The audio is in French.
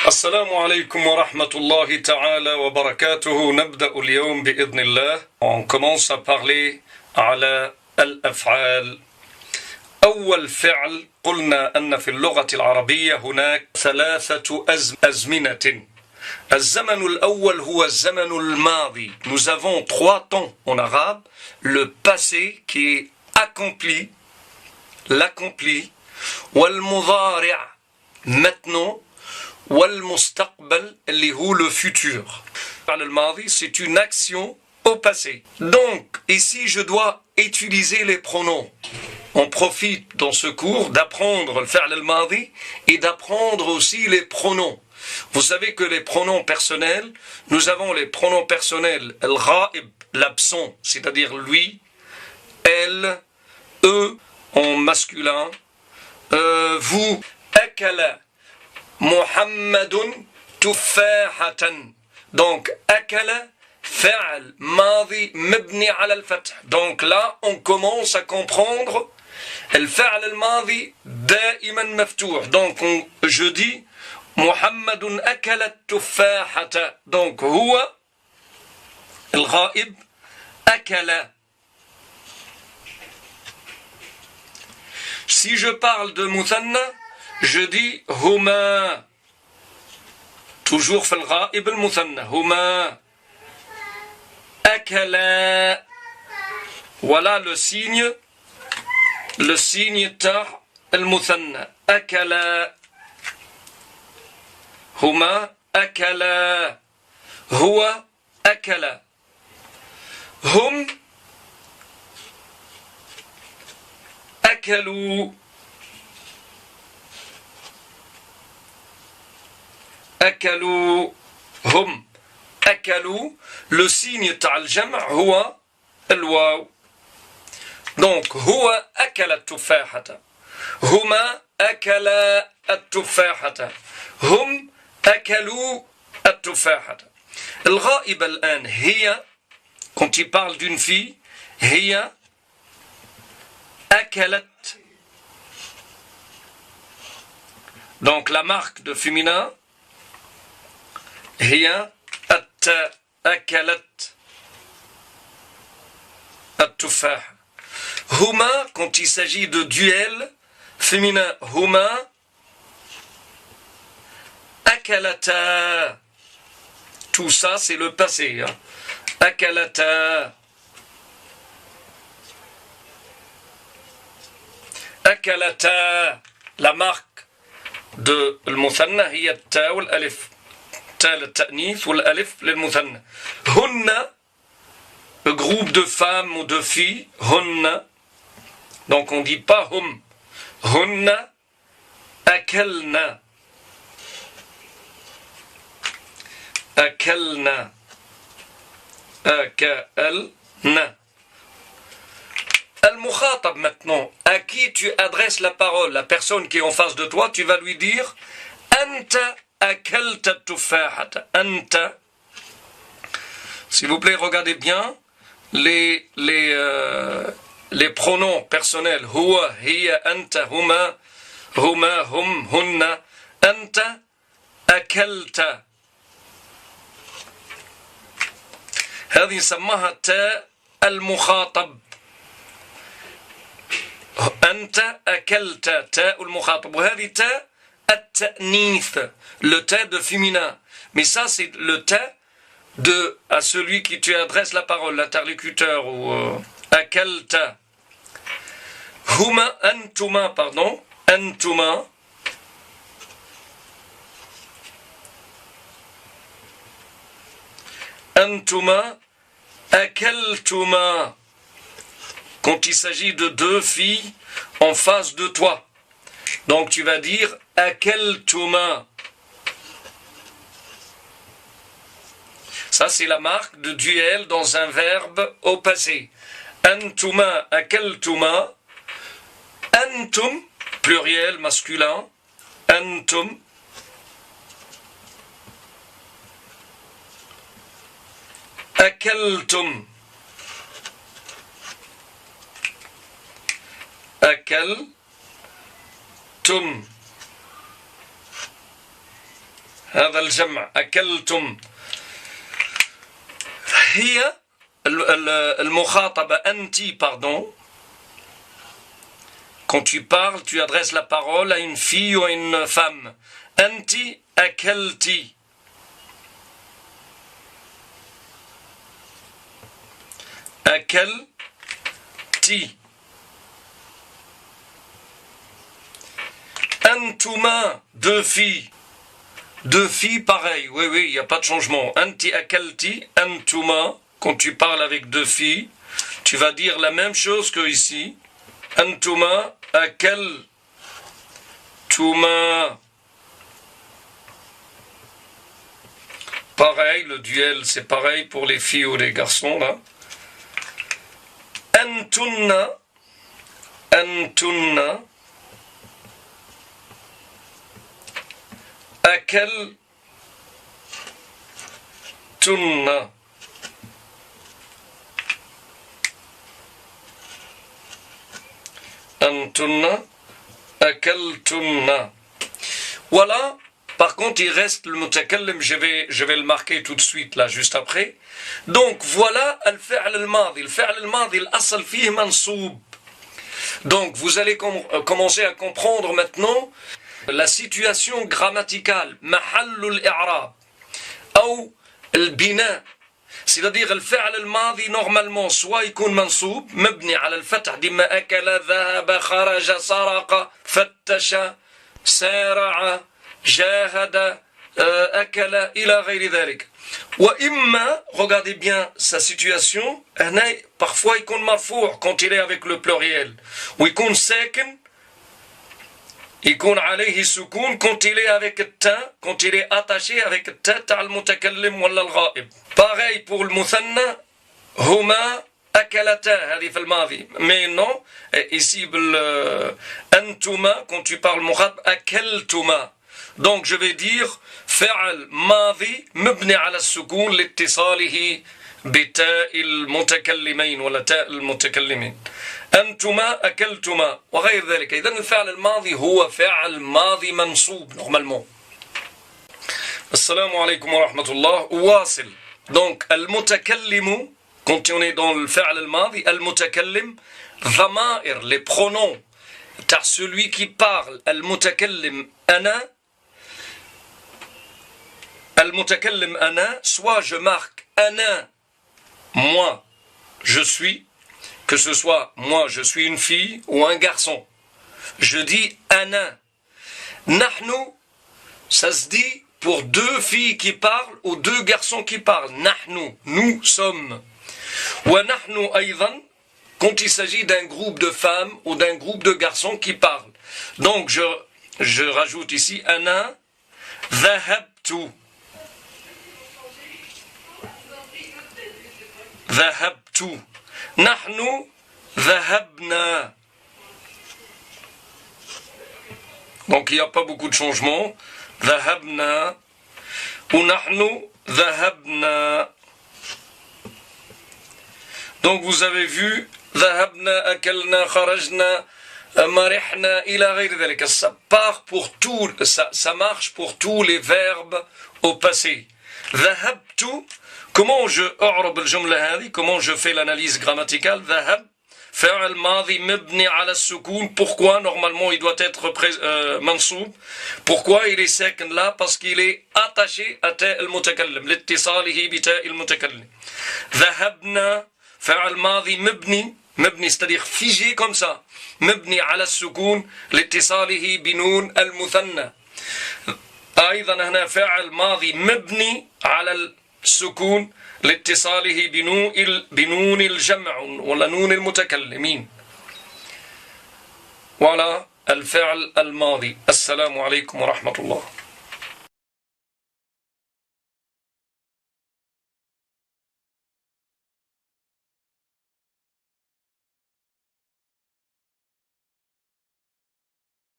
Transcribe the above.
السلام عليكم ورحمة الله تعالى وبركاته. نبدأ اليوم بإذن الله. On commence à parler على الأفعال. أول فعل قلنا أن في اللغة العربية هناك ثلاثة أزمنة. الزمن الأول هو الزمن الماضي. Nous avons trois temps en arabe. Le passé qui est accompli, l'accompli, والمضارع maintenant, والمستقبل اللي هو le futur. Le الماضي c'est une action au passé. Donc ici je dois utiliser les pronoms. On profite dans ce cours d'apprendre le fi'l al-madi et d'apprendre aussi les pronoms. Vous savez que les pronoms personnels, nous avons les pronoms personnels al-ghaib, l'absent, c'est-à-dire lui, elle, eux en masculin, vous, akala, muhammadun tuffahatan. Donc akala فعل ماضي مبني على الفتح. Donc là on commence à comprendre الفعل الماضي دائما مفتوح. Donc je dis محمد أكل التفاحة. Donc هو الغائب أكل. Si je parle de مثنى je dis هما. Toujours في الغائب المثنى هما أكلا. Voilà le signe تاع المثنى أكلا. هما أكلا. هو أكلا. هم أكلوا. أكلوا. هم أكلوا. Le signe تاع الجمع هو الواو. Donc هو أكل التفاحة. هما أكلا التفاحة. هم أكلوا التفاحة. الغائبة الآن هي. Quand il parle d'une fille هي أكلت. Donc la marque de féminin هي التاء أكلت التفاحة. هما quand il s'agit de duel féminin هما أكلتا. Tout ça c'est le passé. أكلتا. أكلتا. La marque de المثنى هي التاء والألف. تاء للتأنيث والألف للمثنى. هن groupe de femmes ou de filles. هن. Donc on dit pas hum. هن أكلنا. أكلنا. أكلنا. المخاطب maintenant, à qui tu adresses la parole, la personne qui est en face de toi, tu vas lui dire أنت أكلت التفاحة. أنت. S'il vous plaît, regardez bien les pronoms personnels. هو هي أنت هما هما هم هن. أنت أكلت. هذه نسمىها تاء المخاطب. أنت أكلت تاء المخاطب. وهذه تاء التأنيث. Le ta de féminin. Mais ça c'est le ta de à celui qui tu adresses la parole, l'interlocuteur ou akalta. Huma antuma, pardon. Antuma. Antuma akaltuma. Quand il s'agit de deux filles en face de toi. Donc tu vas dire akaltuma. Ça c'est la marque de duel dans un verbe au passé. Antuma akaltuma. Antum, pluriel masculin. Antum. Akaltum. أكلتم. هذا الجمع أكلتم. هي المخاطبة أنت pardon. Quand tu parles, tu adresses la parole à une fille ou à une femme. Anti akelti. Akelti. Antuma, deux filles. Deux filles, pareil. Oui, il n'y a pas de changement. Anti akelti, antuma. Quand tu parles avec deux filles, tu vas dire la même chose que ici. Antuma akeltuma. Pareil, le duel, c'est pareil pour les filles ou les garçons, là. Antunna. Antunna. Akeltunna. Antunna, akaltunna. Voilà. Par contre, il reste le mutakallim. Je vais le marquer tout de suite, là, juste après. Donc, voilà al-fi'l al-madi. Al-fi'l al-madi, al-asl fihi mansoub. Donc, vous allez commencer à comprendre maintenant la situation grammaticale. Mahallul i'rab. Ou al-bina. C'est-à-dire الفعل الماضي normalement soit يكون منصوب مبني على الفتح ديما أكل ذهب خرج سرق فتش سارع جاهد أكل إلى غير ذلك. وإما, regardez bien sa situation, parfois يكون مرفوع quand il est avec le pluriel ويكون ساكن يكون عليه سكون quand il est avec التاء quand il est attaché avec التاء تاع المتكلم ولا الغائب. Pareil pour le muthanna, huma akalata, هذه في الماضي. Mais non, ici antuma, quand tu parles mukhatab, akaltuma. Donc je vais dire فعل ماضي مبني على السكون لاتصاله بتاء المتكلمين ولا تاء المتكلمين. أنتما أكلتما وغير ذلك. إذن الفعل الماضي هو فعل ماضي منصوب normalement. السلام عليكم ورحمة الله. واصل. Donc, al-mutakallimu, quand on est dans le fi'l al-madi, al-mutakallim, dhamair, les pronoms, car celui qui parle, al-mutakallim ana, al-mutakallim ana, soit je marque ana, moi, je suis, que ce soit moi, je suis une fille ou un garçon. Je dis ana. Nahnu, ça se dit pour deux filles qui parlent ou deux garçons qui parlent. Nahnu, nous sommes. Wa nahnu aydan, quand il s'agit d'un groupe de femmes ou d'un groupe de garçons qui parlent. Donc je rajoute ici ana dhahabtu. Dhahabtu. Nahnu dhahabna. Donc il n'y a pas beaucoup de changements. ذهبنا ونحن ذهبنا. Donc vous avez vu ذهبنا أكلنا خرجنا مرحنا إلى غير ذلك. Ça part pour tout, ça marche pour tous les verbes au passé. ذهبت, comment je أعرب الجملة هذه, comment je fais l'analyse grammaticale. ذهب فعل ماضي مبني على السكون. Pourquoi normalement il doit être منصوب? Pourquoi il est ساكن là? Parce qu'il est attaché à تاء المتكلم لاتصاله بتاء المتكلم. ذهبنا فعل ماضي مبني c'est-à-dire figé comme ça, مبني على السكون لاتصاله بنون المثنى. أيضا هنا فعل ماضي مبني على السكون لاتصاله بنون الجمع ولا نون المتكلمين. Voilà الفعل الماضي. السلام عليكم ورحمة الله.